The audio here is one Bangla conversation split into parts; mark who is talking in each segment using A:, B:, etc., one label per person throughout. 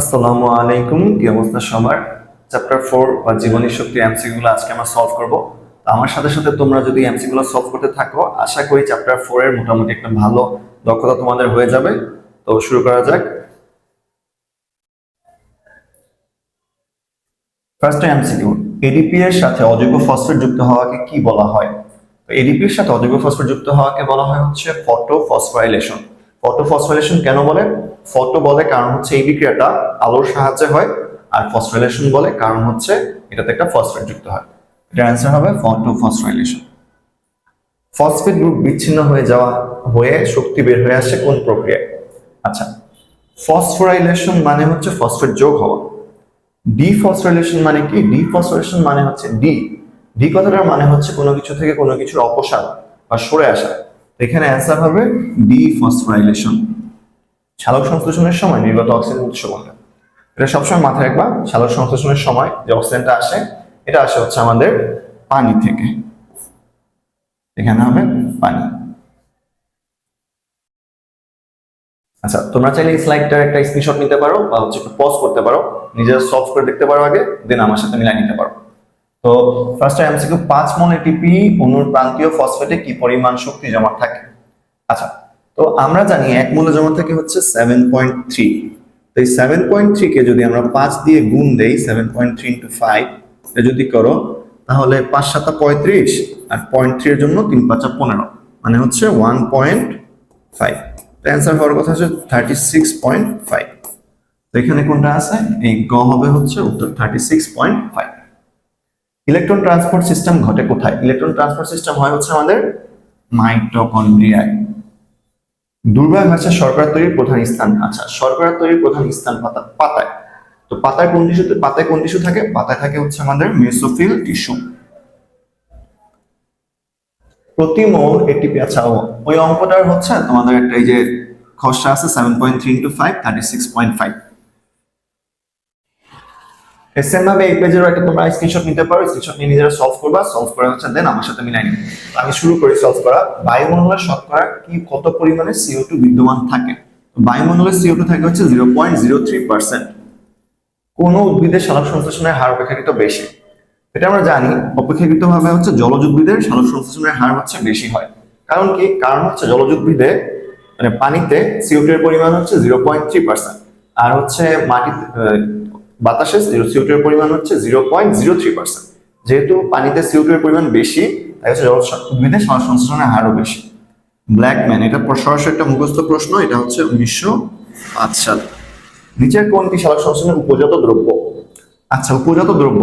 A: আসসালামু আলাইকুম, কি অবস্থা সবার? চ্যাপ্টার 4 বা জীবনী শক্তি এমসিকিউ গুলো আজকে আমরা সলভ করব। তো আমার সাথে সাথে তোমরা যদি এমসিকিউ গুলো সলভ করতে থাকো, আশা করি চ্যাপ্টার 4 এর মোটামুটি একটা ভালো দক্ষতা তোমাদের হয়ে যাবে। তো শুরু করা যাক। ফার্স্ট এমসিকিউ, এডিপি এর সাথে অজৈব ফসফেট যুক্ত হওয়াকে কি বলা হয়? তো এডিপি এর সাথে অজৈব ফসফেট যুক্ত হওয়াকে বলা হয় হচ্ছে ফটোফসফোরাইলেশন। ফটোফসফোরাইলেশন কেন বলে? ফটো বলে কারণ হচ্ছে এই বিক্রিয়াটা আলোর সাহায্যে হয়, আর ফসফোরাইলেশন বলে কারণ হচ্ছে এটাতে একটা ফসফেট যুক্ত হয়। এটার অ্যান্সার হবে ফটোফসফোরাইলেশন। ফসফেট গ্রুপ বিচ্ছিন্ন হয়ে শক্তি বের হয়ে আসে কোন প্রক্রিয়ায়? আচ্ছা, ফসফোরাইলেশন মানে হচ্ছে ফসফেট যোগ হওয়া। ডিফসফোরাইলেশন মানে কি? ডিফসফোরাইলেশন মানে হচ্ছে ডি কথাটার মানে হচ্ছে কোনো কিছু থেকে কোনো কিছুর অপসারণ বা সরে আসা। এখানে অ্যান্সার হবে ডিফসফোরাইলেশন। সালোক সংশ্লেষণের সময় নির্গত অক্সিজেন উৎস কোনটা? এটা সবসময় মাথায় রাখবা, সালোক সংশ্লেষণের সময় যে অক্সিজেনটা আসে এটা আসে হচ্ছে আমাদের পানি থেকে। এখানে হবে পানি। আচ্ছা, তোমরা চাইলে এই স্লাইডটার একটা স্ক্রিনশট নিতে পারো বা হচ্ছে একটু পজ করতে পারো, নিজেরা সলভ করে দেখতে পারো আগে, দেন আমার সাথে মিলাই নিতে পারো। তো ফার্স্ট এমসিকিউ, 5 মোল এটিপি অণুর প্রান্তীয় ফসফেটে কি পরিমাণ শক্তি জমা থাকে? আচ্ছা, তো আমরা জানি 1 মোলে জমা থাকে হচ্ছে 7.3। তো এই 7.3 কে যদি আমরা 5 দিয়ে গুণ দেই, 7.3 ইনটু 5 এটা যদি করো তাহলে 5 7 35 আর 0.3 এর জন্য 3 5 15 মানে হচ্ছে 1.5। তো অ্যান্সার হওয়ার কথা হচ্ছে 36.5। তো এখানে কোনটা আছে? এই গ হবে হচ্ছে উত্তর 36.5। ইলেকট্রন ট্রান্সপোর্ট সিস্টেম ঘটে কোথায়? ইলেকট্রন ট্রান্সপোর্ট সিস্টেম হয় হচ্ছে আমাদের মাইটোকন্ড্রিয়ায়। দুর্বল ঘাসে শর্করা তৈরির প্রধান স্থান। আচ্ছা, শর্করা তৈরির প্রধান স্থান পাতায়। তো পাতায় কোন টিস্যু থাকে? পাতায় থাকে হচ্ছে আমাদের মেসোফিল টিস্যু। প্রতি মোল এটিপি, আচ্ছা ওই অঙ্কটার হচ্ছে তোমাদের একটা এই যে খসড়া আছে 7.3 ইনটু 5 36.5। সেম ভাবে এই পেজেরও একটা তোমরা স্ক্রিনশট নিতে পারো, স্ক্রিনশট নিয়ে নিজেরা সলভ করবা, সলভ করে হচ্ছে দেন আমার সাথে মিলাই নিবে। আমি শুরু করি সলভ করা। বায়ুমণ্ডলে শতকরা কি কত পরিমাণে CO2 বিদ্যমান থাকে? বায়ুমণ্ডলে CO2 থাকে হচ্ছে 0.03%। কোন উদ্ভিদের সালোক সংশ্লেষণের হার অপেক্ষাকৃত বেশি? এটা আমরা জানি, অপেক্ষাকৃত ভাবে হচ্ছে জলজ উদ্ভিদের সালোক সংশ্লেষণের হার হচ্ছে বেশি হয়। কারণ কি? কারণ হচ্ছে জলজ উদ্ভিদে মানে পানিতে CO2 এর পরিমাণ হচ্ছে 0.3%, আর হচ্ছে বাতাসে CO2 এর পরিমাণ হচ্ছে 0.03%। যেহেতু পানিতে CO2 এর পরিমাণ বেশি, তাই হচ্ছে জলজ উদ্ভিদের সালোক সংশ্লেষণের হারও বেশি। ব্ল্যাকম্যান, এটা সরাসরি একটা মুখস্থ প্রশ্ন, এটা হচ্ছে 1905 সাল। নিচের কোনটি সালোক সংশ্লেষণের উপজাত দ্রব্য? আচ্ছা, উপজাত দ্রব্য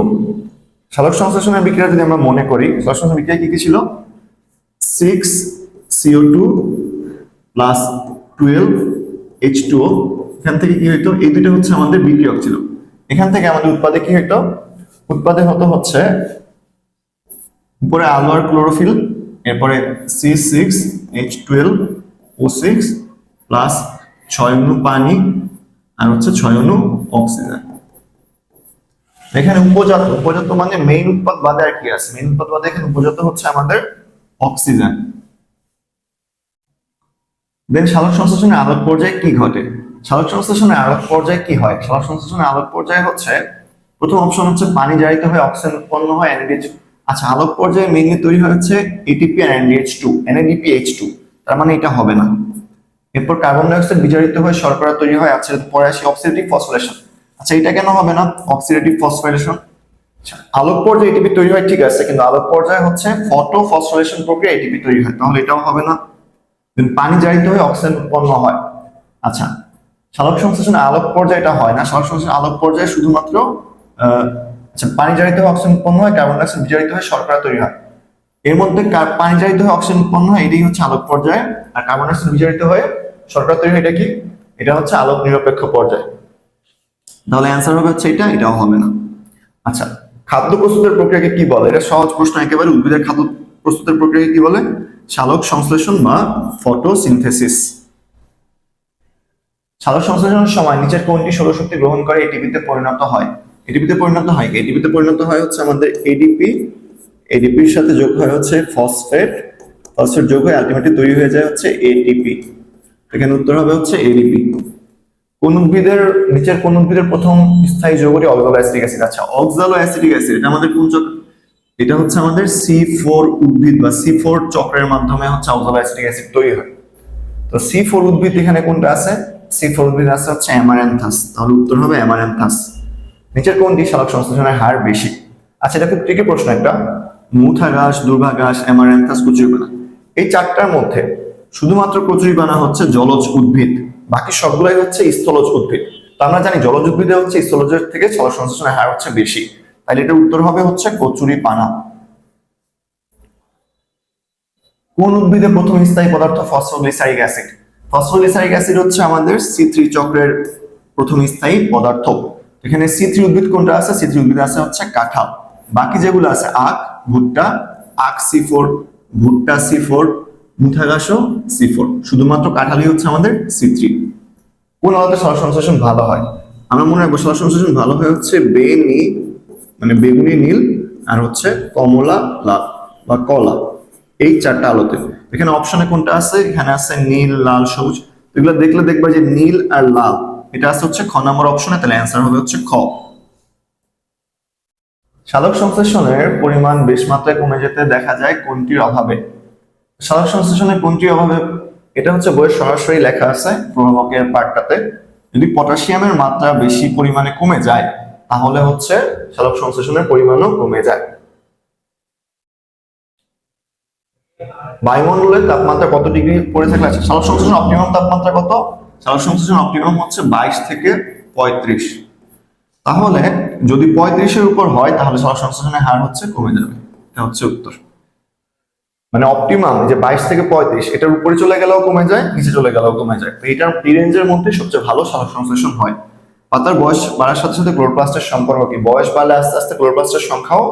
A: সালোক সংশ্লেষণের বিক্রিয়া যদি আমরা মনে করি, সালোক সংশ্লেষণ বিক্রিয়া কি কি ছিল? 6CO2 plus 12H2O। এখান থেকে কি হইতো? এই দুটো হচ্ছে আমাদের বিক্রিয়ক ছিল। এখান থেকে আমাদের উৎপাদে কি হইতো? উৎপাদে হতো হচ্ছে উপরে আলো আর ক্লোরোফিল, এরপরে C6H12O6 প্লাস 6 অণু পানি আর হচ্ছে 6 অণু অক্সিজেন। এখানে উপজাত মানে মেইন উৎপাদ বাদে আর কি আছে? মেইন উৎপাদ বাদে এখানে উপজাত হচ্ছে আমাদের অক্সিজেন। দেন সালোক সংশ্লেষণের আলোক পর্যায়ে কি ঘটে? সালোক সংশ্লেষণের আলোক পর্যায়ে কি হয়? সালোক সংশ্লেষণের আলোক পর্যায়ে হচ্ছে প্রথম অপশন হচ্ছে পানি জারিত হয়ে অক্সিজেন উৎপন্ন হয় NADH। আচ্ছা, আলোক পর্যায়ে মেইনলি তৈরি হয় হচ্ছে ATP আর NADPH2। তার মানে এটা হবে না। এরপর কার্বন ডাই অক্সাইড বিজারিত হয়ে শর্করা তৈরি হয়। আচ্ছা, পরে আসি অক্সিডেটিভ ফসফোরাইলেশন। আচ্ছা, এটা কেন হবে না? Oxidative phosphorylation. আলোক পর্যায়ে এটিপি তৈরি হয় ঠিক আছে, কিন্তু আলোক পর্যায়ে হচ্ছে ফটোফসফোরাইলেশন প্রক্রিয়া এটিপি তৈরি হয়, তাহলে এটাও হবে না। পানি জারিত হয়ে অক্সিজেন উৎপন্ন হয়। আচ্ছা, সালোক সংশ্লেষণে আলোক পর্যায়ে এটা হয় না। সালোক সংশ্লেষণ আলোক পর্যায়ে শুধুমাত্র আচ্ছা, পানি জারিত হয়ে অক্সিজেন উৎপন্ন হয়, কার্বন ডাই অক্সাইড বিজারিত হয়ে শর্করা তৈরি হয়। এর মধ্যে পানি জারিত হয়ে অক্সিজেন উৎপন্ন হয়, এটাই হচ্ছে আলোক পর্যায়ে। আর কার্বন ডাই অক্সাইড বিজারিত হয়ে শর্করা তৈরি হয়, এটা কি? এটা হচ্ছে আলোক নিরপেক্ষ পর্যায়। তাহলে অ্যান্সার হবে হচ্ছে এটা, এটাও হবে না। আচ্ছা, খাদ্য প্রস্তুতের প্রক্রিয়াকে কি বলে? এটা সহজ প্রশ্ন একেবারে। উদ্ভিদের খাদ্য প্রস্তুতের প্রক্রিয়াকে কি বলে? সালোক সংশ্লেষণ বা ফটোসিনথেসিস। সালোক সংশ্লেষণের সময় নিচের কোনটি সৌরশক্তি গ্রহণ করে এটিপিতে পরিণত হয়? এটিপিতে পরিণত হয় হচ্ছে আমাদের এডিপি। এডিপির সাথে যোগ হয় হচ্ছে ফসফেট যোগ হয়ে আলটিমেটলি তৈরি হয়ে যায় হচ্ছে এটিপি। এখানে উত্তর হবে হচ্ছে এডিপি। নিচের কোন উদ্ভিদের প্রথম স্থায়ী যৌগটি অক্সালো অ্যাসিটিক অ্যাসিড? আচ্ছা, অক্সালো অ্যাসিটিক অ্যাসিড এটা আমাদের কোন চক্র? এটা হচ্ছে আমাদের C4 উদ্ভিদ বা C4 চক্রের মাধ্যমে হচ্ছে অক্সালো অ্যাসিটিক অ্যাসিড তৈরি হয়। তো C4 উদ্ভিদ এখানে কোনটা আছে? C4 উদ্ভিদ আছে হচ্ছে অ্যামারান্থাস, তাহলে উত্তর হবে অ্যামারান্থাস। নিচের কোনটি সালোক সংশ্লেষণের হার বেশি? আচ্ছা, এটা খুব ট্রিকি প্রশ্ন একটা। মুথা ঘাস, দুর্ভা ঘাস, অ্যামারান্থাস, কচুরিপানা, এই চারটার মধ্যে শুধুমাত্র কচুরিপানা হচ্ছে জলজ উদ্ভিদ, বাকি সবগুলাই হচ্ছে স্থলজ উদ্ভিদ। তো আমরা জানি জলজ উদ্ভিদে হচ্ছে স্থলজের থেকে সালোক সংশ্লেষণের হার হচ্ছে বেশি, তাহলে এটার উত্তর হবে হচ্ছে কচুরিপানা। কোন উদ্ভিদে প্রথম স্থায়ী পদার্থ ফসফোগ্লিসারিক অ্যাসিড? ফসফোগ্লিসারিক অ্যাসিড হচ্ছে আমাদের C3 চক্রের প্রথম স্থায়ী পদার্থ। এখানে C3 উদ্ভিদ কোনটা আছে? C3 উদ্ভিদ আছে হচ্ছে কাঁঠাল। বাকি যেগুলো আছে আখ, ভুট্টা, আখ C4, ভুট্টা C4, মুথা ঘাসও C4, শুধুমাত্র কাঁঠালই হচ্ছে আমাদের C3। কোন আলোতে সালোক সংশ্লেষণ ভালো হয়? আমরা মনে রাখবো সালোক সংশ্লেষণ ভালো হয় হচ্ছে বেগুনি নীল আর হচ্ছে কমলা লাল বা কলা, এই চারটা আলোতে। এখানে অপশনে কোনটা আছে? এখানে আছে নীল, লাল, সবুজ। এগুলো দেখলে দেখবা যে নীল আর লাল এটা আছে হচ্ছে খ নম্বর অপশনে, তাহলে অ্যান্সার হবে হচ্ছে খ। সালোক সংশ্লেষণের পরিমাণ বেশ মাত্রায় কমে যেতে দেখা যায় কোনটির অভাবে? সালোক সংশ্লেষণের কোনটির অভাবে? এটা হচ্ছে বইয়ের সরাসরি লেখা আছে প্রভাবকের পার্টটাতে। যদি পটাশিয়ামের মাত্রা বেশি পরিমাণে কমে যায় তাহলে হচ্ছে সালোক সংশ্লেষণের পরিমাণও কমে যায়। বায়ুমণ্ডলের তাপমাত্রা কত ডিগ্রি পড়ে থাকলে আছে সালোক সংশ্লেষণ অপটিমাম তাপমাত্রা কত? সালোক সংশ্লেষণ অপটিমাম হচ্ছে 22 থেকে 35। তাহলে যদি 35-এর উপর হয় তাহলে সালোক সংশ্লেষণের হার হচ্ছে কমে যাবে, এটা হচ্ছে উত্তর। মানে অপটিমাম যে 22 থেকে 35, এটার উপরে চলে গেলেও কমে যায়, নিচে চলে গেলেও কমে যায়। তো এটার এই রেঞ্জের মধ্যে সবচেয়ে ভালো সালোক সংশ্লেষণ হয়। পাতার বয়স বাড়ার সাথে সাথে ক্লোরোপ্লাস্টের সম্পর্ক কি? বয়স বাড়লে আস্তে আস্তে ক্লোরোপ্লাস্টের সংখ্যাও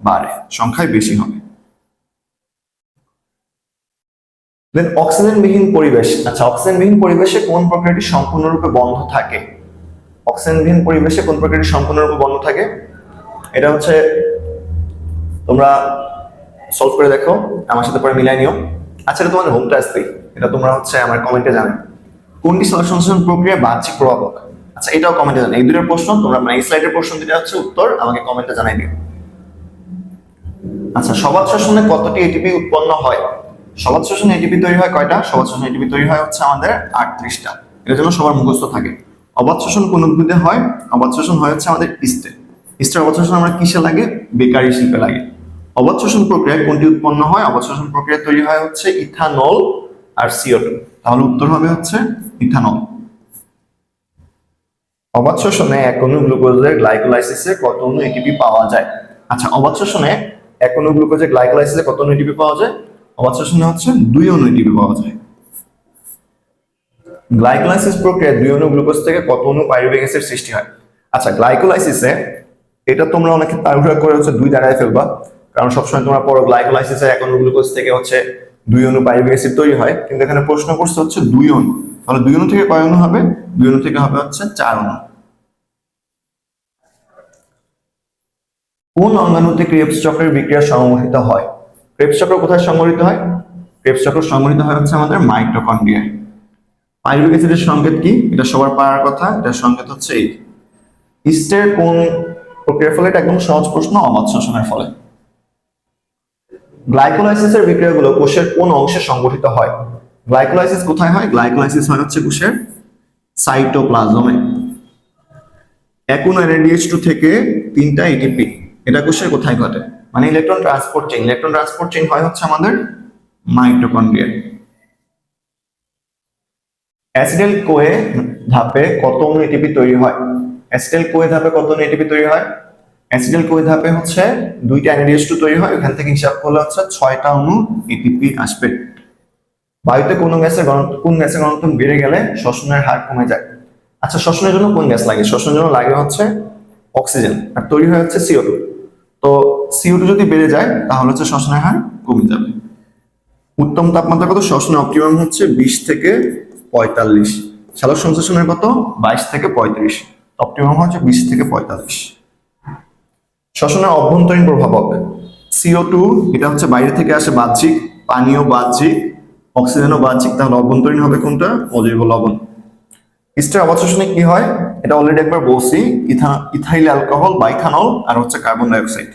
A: বাড়ে, সংখ্যায় বেশি হবে। দেন অক্সিজেনবিহীন পরিবেশ। আচ্ছা, অক্সিজেনবিহীন পরিবেশে কোন প্রক্রিয়াটি সম্পূর্ণরূপে বন্ধ থাকে? অক্সিজেনবিহীন পরিবেশে কোন প্রক্রিয়াটি সম্পূর্ণরূপে বন্ধ থাকে? এটা হচ্ছে তোমরা সলভ করে দেখো, আমার সাথে পরে মিলাই নিও। আচ্ছা, এটা তোমাদের হোম টাস্কই, এটা তোমরা হচ্ছে আমার কমেন্টে জানাও। কোনটি সালোক সংশ্লেষণ প্রক্রিয়া বাহ্যিক প্রভাবক? আচ্ছা, এটাও কমেন্টে জানাও। এই দুটোর প্রশ্ন তোমরা মানে এই স্লাইডের প্রশ্ন দুটো হচ্ছে উত্তর আমাকে কমেন্টে জানাই দিও। আচ্ছা, সবাত শ্বসনে কতটি এটিপি উৎপন্ন হয়? সবাত শ্বসনে এটিপি তৈরি হয় কয়টা? সবাত শ্বসনে এটিপি তৈরি হয় হচ্ছে আমাদের 38টা। এর জন্য সবার মুখস্থ থাকে। অবাত শ্বসন কোন উদ্ভিদে হয়? অবাত শ্বসন হয় হচ্ছে আমাদের ইস্টে। ইস্টের অবাত শ্বসন আমরা কিসে লাগে? বেকারি শিল্পে লাগে। অবাত শ্বসন প্রক্রিয়ায় কোনটি উৎপন্ন হয়? অবাত শ্বসন প্রক্রিয়া তৈরি হয় হচ্ছে ইথানল আর CO2, তাহলে উত্তর হবে হচ্ছে ইথানল। অবাত শ্বসনে এক অণু গ্লুকোজের গ্লাইকোলাইসিসে কত অণু এটিপি পাওয়া যায়? আচ্ছা, অবাত শ্বসনে এক অণু গ্লুকোজের গ্লাইকোলাইসিসে কত অণু এটিপি পাওয়া যায়? অবাত শ্বসনে হচ্ছে 2 অণু এটিপি পাওয়া যায়। গ্লাইকোলাইসিস প্রক্রিয়ায় 2 অণু গ্লুকোজ থেকে কত অণু পাইরুভিক অ্যাসিড সৃষ্টি হয়? আচ্ছা, গ্লাইকোলাইসিসে এটা তোমরা অনেকে তাড়াহুড়া করে হচ্ছে 2 দাঁড়ায় ফেলবা, কারণ সবসময় তোমরা পড়ো গ্লাইকোলাইসিসে এক অণু গ্লুকোজ থেকে হচ্ছে 2 অণু পাইরুভিক অ্যাসিড তৈরি হয়, কিন্তু এখানে প্রশ্ন করছে হচ্ছে 2 অণু। তাহলে 2 অণু থেকে কয় অণু হবে? 2 অণু থেকে হবে হচ্ছে 4 অণু। কোন অঙ্গাণুতে ক্রেবস চক্রের বিক্রিয়া সংঘটিত হয়? ক্রেবস চক্র কোথায় সংঘটিত হয়? ক্রেবস চক্র সংঘটিত হয় হচ্ছে আমাদের মাইটোকন্ড্রিয়ায়। পাইরুভিক অ্যাসিডের সংকেত কি? এটা সবার পাওয়ার কথা, এটার সংকেত হচ্ছে এই। ইস্টের কোন প্রক্রিয়ার ফলে? এটা একদম সহজ প্রশ্ন, অবাত শ্বসনের ফলে। গ্লাইকোলাইসিসের বিক্রিয়াগুলো কোষের কোন অংশে সংঘটিত হয়? গ্লাইকোলাইসিস কোথায় হয়? গ্লাইকোলাইসিস হয় হচ্ছে কোষের সাইটোপ্লাজমে। এক অণু NADH2 থেকে 3টা ATP, এটা কোষের কোথায় ঘটে? মানে electron transport chain. Electron transport chain হয় হচ্ছে আমাদের মাইটোকন্ড্রিয়ায়। অ্যাসিটাইল কোয়ে ধাপে কত অণু এটিপি তৈরি হয়? অ্যাসিটাইল কোয়ে ধাপে কত অণু এটিপি তৈরি হয়? অ্যাসিটাইল কোয়ে ধাপে হচ্ছে 2টা NADH2 তৈরি হয়, এখান থেকে হিসাব করলে হচ্ছে 6টা অণু এটিপি আসবে। বায়ুতে কোন গ্যাসের ঘনত্ব বেড়ে গেলে শ্বসনের হার কমে যায়? আচ্ছা, শ্বসনের জন্য কোন গ্যাস লাগে? শ্বসনের জন্য লাগে হচ্ছে অক্সিজেন, আর তৈরি হয় হচ্ছে CO2। তো CO2 যদি বেড়ে যায় তাহলে হচ্ছে শ্বসনের হার কমে যাবে। উত্তম তাপমাত্রা কত? শ্বসনের অপটিমাম হচ্ছে 20 থেকে 45। সালোক সংশ্লেষণের কত? 22 থেকে 35। অপটিমাম হচ্ছে 20 থেকে 45। শ্বসনের অভ্যন্তরীণ প্রভাবক। CO2 এটা হচ্ছে বাইরে থেকে আসে বাহ্যিক, পানিও বাহ্যিক, অক্সিজেনও বাহ্যিক, তাহলে অভ্যন্তরীণ হবে কোনটা? অজৈব লবণ। ইস্টার আবাদ শোষণে কি হয় এটা অলরেডি একবার বলছি, ইথাইল অ্যালকোহল, বাইথানল আর হচ্ছে কার্বন ডাই অক্সাইড।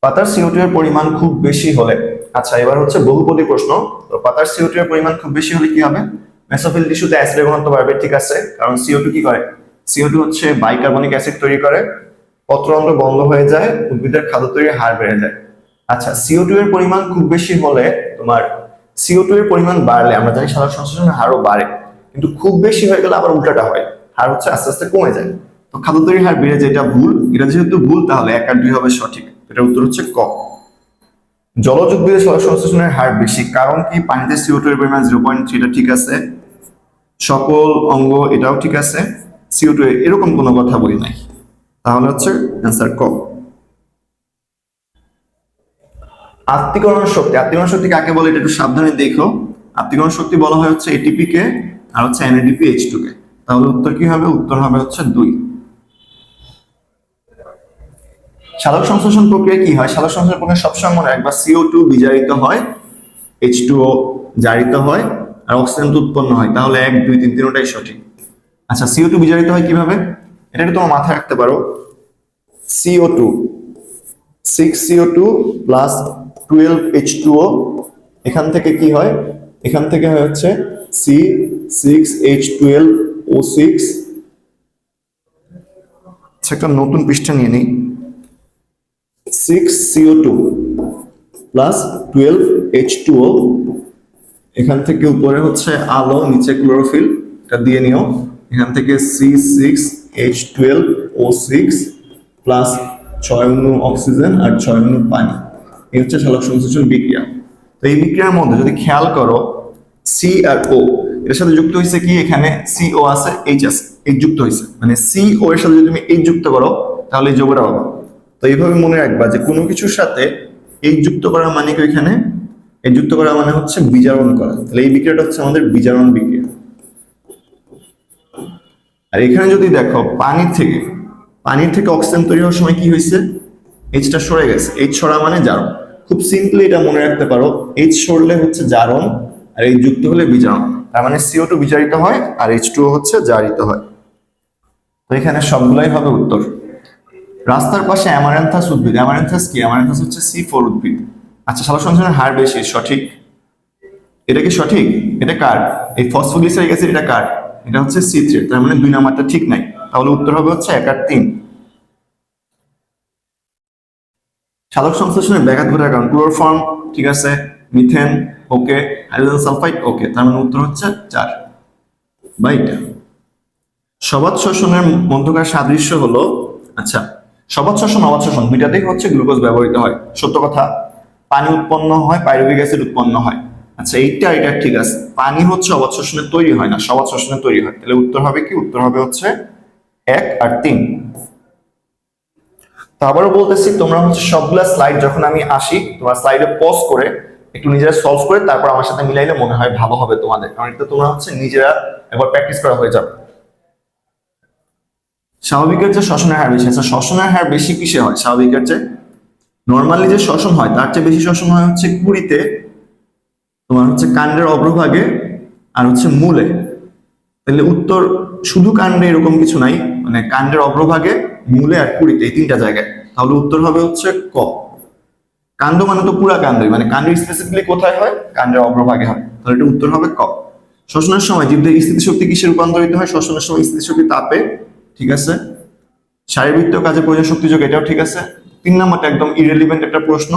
A: পাতার CO2 এর পরিমাণ খুব বেশি হলে, আচ্ছা এবার হচ্ছে বহুপদী প্রশ্ন। তো পাতার CO2 এর পরিমাণ খুব বেশি হলে কি হবে? মেসোফিল টিস্যুতে অ্যাসিডের ঘনত্ব বাড়বে, ঠিক আছে, কারণ CO2 কি করে? CO2 হচ্ছে বাইকার্বনিক অ্যাসিড তৈরি করে, পত্ররন্ধ্র বন্ধ হয়ে যায়, উদ্ভিদের খাদ্য তৈরির হার বেড়ে যায়। আচ্ছা CO2 এর পরিমাণ খুব বেশি হলে তোমার CO2 এর পরিমাণ বাড়লে আমরা জানি সালোক সংশ্লেষণের হারও বাড়ে, কিন্তু খুব বেশি হয়ে গেলে আবার উল্টাটা হয়, হার হচ্ছে আস্তে আস্তে কমে যায়। তো খাদ্য তৈরির হার বেড়ে যায়, এটা ভুল। এটা যেহেতু ভুল তাহলে 1 আর 2 হবে সঠিক। এটার উত্তর হচ্ছে ক। জলজ উদ্ভিদের সালোক সংশ্লেষণের হার বেশি, কারণ কি? পানিতে CO2 এর পরিমাণ 0.3, এটা ঠিক আছে। সকল অঙ্গ, এটাও ঠিক আছে। CO2 এরকম কোনো কথা বলি নাই, তাহলে হচ্ছে অ্যান্সার ক। আত্তীকরণ শক্তি, আত্তীকরণ শক্তি কাকে বলে এটা একটু সাবধানে দেখো। আত্তীকরণ শক্তি বলা হয় হচ্ছে ATP কে আর হচ্ছে NADPH2 কে। তাহলে উত্তর কি হবে? উত্তর হবে হচ্ছে 2। সালোক সংশ্লেষণ প্রক্রিয়া কি হয়? সালোক সংশ্লেষণ প্রক্রিয়া সবসময় মনে রাখবা CO2 বিজারিত হয়, H2O জারিত হয় আর অক্সিজেন উৎপন্ন হয়। তাহলে 1 2 3 তিনটাই সঠিক। আচ্ছা CO2 বিজারিত হয় কিভাবে? এটা একটু তোমার মাথায় রাখতে পারো। CO2 6CO2 প্লাস 12H2O, এখান থেকে কি হয়? এখান থেকে হয় হচ্ছে C6H12O6। একটা নতুন পৃষ্ঠা নিয়ে নিই। 6CO2 প্লাস 12H2O, এখান থেকে উপরে হচ্ছে আলো, নিচে ক্লোরোফিল, এটা দিয়ে নিও। এখান থেকে C6H12O6 প্লাস 6 অণু অক্সিজেন আর 6 অণু পানি, এই হচ্ছে সালোক সংশ্লেষণ বিক্রিয়া। তো এই বিক্রিয়ার মধ্যে যদি খেয়াল করো সি আর ও এর সাথে যুক্ত হয়েছে কি? এখানে CO আছে, H আছে, H যুক্ত হয়েছে, মানে CO এর সাথে যদি তুমি H যুক্ত করো তাহলে এই যোগটা পাবা। তো এইভাবে মনে রাখবা যে কোনো কিছুর সাথে H যুক্ত করা মানে কি? এখানে H যুক্ত করা মানে হচ্ছে বিজারণ করা। তাহলে এই বিক্রিয়াটা হচ্ছে আমাদের বিজারণ বিক্রিয়া। আর এখানে যদি দেখো পানির থেকে অক্সিজেন তৈরি হওয়ার সময় কি হয়েছে? Hটা সরে গেছে, H সরা মানে জারণ। খুব সিম্পলি এটা মনে রাখতে পারো, H সরলে হচ্ছে জারণ আর H যুক্ত হলে বিজারণ। তার মানে CO2 বিজারিত হয় আর H2O হচ্ছে জারিত হয়। তো এখানে সবগুলাই হবে উত্তর। রাস্তার পাশে অ্যামারেন্থাস উদ্ভিদ, অ্যামারেন্থাস কি? অ্যামারেন্থাস হচ্ছে C4 উদ্ভিদ। আচ্ছা সালোক সংশ্লেষণের হার বেশি, সঠিক। এটা কি সঠিক? এটা কার? এই ফসফোগ্লিসারিক অ্যাসিড, এটা কার? এটা হচ্ছে C3, তার মানে 2 নাম্বারটা ঠিক নাই। তাহলে উত্তর হবে হচ্ছে 1 আর 3। সালোক সংশ্লেষণের ব্যাঘাত ঘটার কারণ ক্লোরোফর্ম, ঠিক আছে, মিথেন ওকে, হাইড্রোজেন সালফাইড ওকে, তার মানে উত্তর হচ্ছে 4 বা এটা। সবাত শোষণের মধ্যকার সাদৃশ্য হলো, আচ্ছা সবাত শোষণ অবাত শোষণ দুইটাতেই হচ্ছে গ্লুকোজ ব্যবহৃত হয়, সত্য কথা। পানি উৎপন্ন হয়, পাইরুভিক অ্যাসিড উৎপন্ন হয়। আচ্ছা এটা ঠিক আছে, পানি হচ্ছে অবাত শোষণে তৈরি হয় না, সবাত শোষণে তৈরি হয়। তাহলে উত্তর হবে কি? উত্তর হবে হচ্ছে 1 আর 3। তো আবারও বলতেছি, তোমরা হচ্ছে সবগুলা স্লাইড যখন আমি আসি তোমার স্লাইডে পজ করে একটু নিজেরা সলভ করে তারপর আমার সাথে মিলাইলে মনে হয় ভালো হবে তোমাদের, কারণ এটা তোমরা হচ্ছে নিজেরা একবার প্র্যাকটিস করা হয়ে যাবে। স্বাভাবিকের যে শ্বসনের হার বেশি, আচ্ছা শ্বসনের হার বেশি কিসে হয়? স্বাভাবিকের যে নর্মালি যে শ্বসন হয় তার চেয়ে বেশি শ্বসন হয় হচ্ছে কুড়িতে, তোমার হচ্ছে কাণ্ডের অগ্রভাগে আর হচ্ছে মূলে। তাহলে উত্তর শুধু কাণ্ডে এরকম কিছু নাই, মানে কাণ্ডের অগ্রভাগে, মূলে আর কুড়িতে, এই 3টা জায়গায়। তাহলে উত্তর হবে হচ্ছে ক। কাণ্ড মানে তো পুরা কাণ্ডই, মানে কাণ্ড স্পেসিফিকলি কোথায় হয়? কাণ্ডের অগ্রভাগে হয়। তাহলে এটা উত্তর হবে ক। শ্বসনের সময় জীবদের স্থিতিশক্তি কিসে রূপান্তরিত হয়? শ্বসনের সময় স্থিতিশক্তি তাপে, ঠিক আছে। শারীরবৃত্তীয় কাজে প্রয়োজন শক্তি যোগ, এটাও ঠিক আছে। 3 নাম্বারটা একদম ইরেলিভেন্ট একটা প্রশ্ন,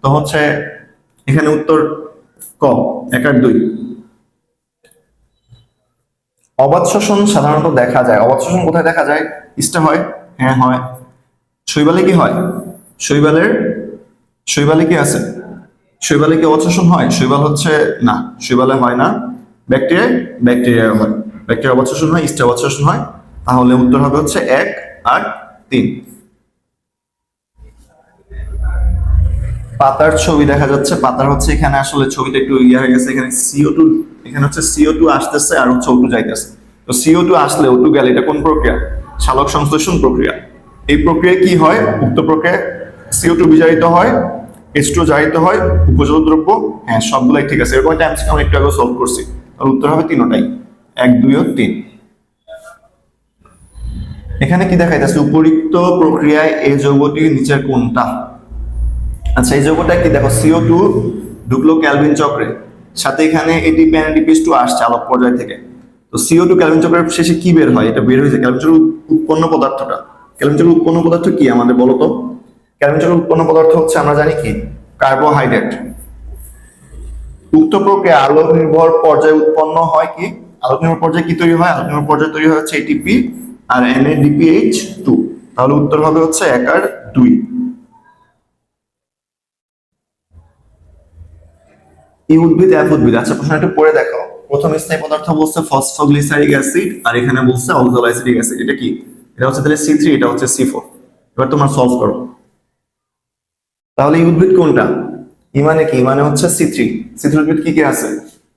A: তো হচ্ছে এখানে উত্তর ক, 1 আর 2। অবাত শোষণ সাধারণত দেখা যায়, অবাত শোষণ কোথায় দেখা যায়? ইস্টা হয়, হ্যাঁ হয়। শৈবালে কি হয়? শৈবালে কি আছে? শৈবালে কি অবাত শোষণ হয়? শৈবাল হচ্ছে না, শৈবালে হয় না। ব্যাকটেরিয়া হয়, ব্যাকটেরিয়া অবাত শোষণ হয়, ইস্টা অবাত শোষণ হয়। তাহলে উত্তর হবে হচ্ছে 1 আর 3। পাতার ছবি দেখা যাচ্ছে, পাতার হচ্ছে এখানে আসলে ছবিটা একটু ইয়ে হয়ে গেছে, এখানে CO2, এখানে হচ্ছে CO2 আসতেছে আর হচ্ছে O2 যাইতেছে। তো CO2 আসলে O2 গেলে, এটা কোন প্রক্রিয়া? সালোক সংশ্লেষণ প্রক্রিয়া। এই প্রক্রিয়ায় কি হয়? উক্ত প্রক্রিয়ায় CO2 বিজারিত হয়, H2O জারিত হয়, উপজাত দ্রব্য, হ্যাঁ সবগুলাই ঠিক আছে। এরকম একটা আমি একটু আগে সলভ করছি। তাহলে উত্তর হবে তিনটাই, 1 2 ও 3। এখানে কি দেখাইতেছে, উপরিক্ত প্রক্রিয়ায় এই যৌগটি নিচের কোনটা? আচ্ছা, এই যৌগটা কি দেখো, CO2 ঢুকলো ক্যালভিন চক্রে, সাথে এখানে ATP NADPH2 আসছে আলোক পর্যায় থেকে। তো CO2 ক্যালভিন চক্রের শেষে কি বের হয়? এটা বের হয়েছে ক্যালভিন চক্রের উৎপন্ন পদার্থটা। ক্যালভিন চক্রের উৎপন্ন পদার্থ কি আমাদের বলো তো? ক্যালভিন চক্রের উৎপন্ন পদার্থ হচ্ছে, আমরা জানি কি, কার্বোহাইড্রেট। উক্ত প্রক্রিয়া আলোক নির্ভর পর্যায়ে উৎপন্ন হয় কি? আলোক নির্ভর পর্যায়ে কি তৈরি হয়? আলোক নির্ভর পর্যায়ে তৈরি হয় হচ্ছে ATP আর NADPH2। তাহলে উত্তর হবে হচ্ছে 1 আর 2। এই উদ্ভিদ এক উদ্ভিদ। আচ্ছা, প্রশ্ন একটু পড়ে দেখো। প্রথম স্থায়ী পদার্থ বলছে ফসফোগ্লিসারিক অ্যাসিড, আর এখানে বলছে অক্সালোঅ্যাসিটিক অ্যাসিড। এটা কি? এটা হচ্ছে তাহলে C3, এটা হচ্ছে C4। এবার তোমরা সলভ করো। তাহলে এই উদ্ভিদ কোনটা? মানে কি? মানে হচ্ছে C3। C3 উদ্ভিদ কি কি আছে?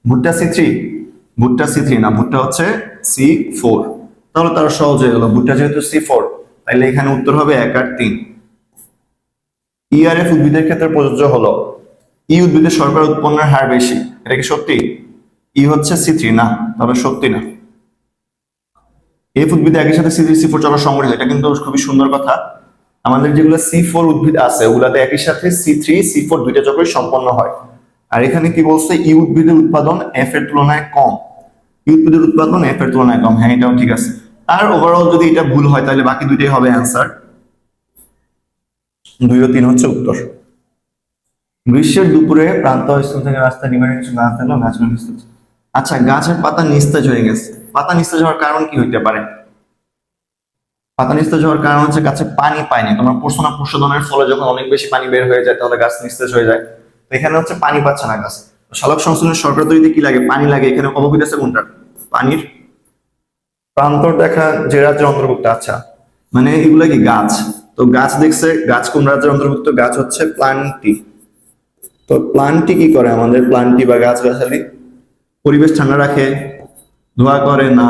A: ভুট্টা C3? ভুট্টা C3 না, ভুট্টা হচ্ছে C4। তাহলে তার সহজ হয়ে গেল, ভুট্টা যেহেতু C4, তাহলে এখানে উত্তর হবে 1 আর 3। ERF উদ্ভিদের ক্ষেত্রে প্রযোজ্য হলো, উদ্ভিদের শর্করা উৎপন্নের হার বেশি। এটা কি সত্যি? হচ্ছে C3 না, তবে সত্যি না। উদ্ভিদে একই সাথে C3 C4 চলা সংগঠিত, এটা কিন্তু খুবই সুন্দর কথা। আমাদের যেগুলো C4 উদ্ভিদ আছে ওগুলাতে একই সাথে C3 C4 দুইটা চক্রই সম্পন্ন হয়। আর এখানে কি বলছে, উদ্ভিদের উৎপাদন F এর তুলনায় কম। উদ্ভিদের উৎপাদন F এর তুলনায় কম, হ্যাঁ এটাও ঠিক আছে। আর ওভারঅল যদি এটা ভুল হয় তাহলে বাকি দুইটাই হবে অ্যান্সার। 2 ও 3 হচ্ছে উত্তর। গ্রীষ্মের দুপুরে প্রান্তস্থল থেকে রাস্তা ডিভাইডার কিছু গাছ এলো, গাছগুলো নিস্তেজ। আচ্ছা, গাছের পাতা নিস্তেজ হয়ে গেছে। পাতা নিস্তেজ হওয়ার কারণ কি হইতে পারে? পাতা নিস্তেজ হওয়ার কারণ হচ্ছে গাছে পানি পায়নি। তোমার পড়ছো না, প্রশোধনের ফলে যখন অনেক বেশি পানি বের হয়ে যায় তাহলে গাছ নিস্তেজ হয়ে যায়। তো এখানে হচ্ছে পানি পাচ্ছে না গাছ। সালোক সংশ্লেষণের শর্করা তৈরিতে কি লাগে? পানি লাগে। এখানে অবহিত আছে কোনটা? পানির। প্রান্তর দেখা যে রাজ্যের অন্তর্ভুক্ত। আচ্ছা, মানে এগুলা কি গাছ? তো গাছ দেখছে, গাছ কোন রাজ্যের অন্তর্ভুক্ত? গাছ হচ্ছে প্লান্টি। তো প্লান্টটি কি করে? আমাদের প্লান্টটি বা গাছ গাছালি পরিবেশ ঠান্ডা রাখে, ধোয়া করে না,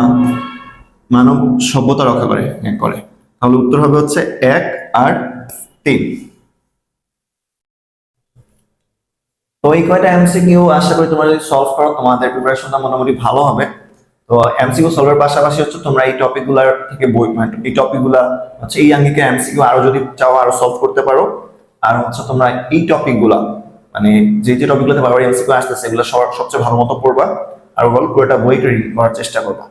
A: মানব সভ্যতা রক্ষা করে? করে। তাহলে উত্তর হবে হচ্ছে 1 আর 3। তো এই কয়টা MCQ আশা করি তোমরা যদি সলভ করো তোমাদের প্রিপারেশনটা মোটামুটি ভালো হবে। তো MCQ সলভের পাশাপাশি হচ্ছে তোমরা এই টপিকগুলোর থেকে বই, মানে এই টপিকগুলা হচ্ছে এই আঙ্গিকে MCQ আরো যদি চাও আরো সলভ করতে পারো। আর হচ্ছে তোমরা এই টপিকগুলা, মানে যে যে টপিকগুলোতে বারবার MCQ আসতেছে এগুলো সবচেয়ে ভালো মতো পড়বা, আর পুরোটা বই রিড করার চেষ্টা করবা।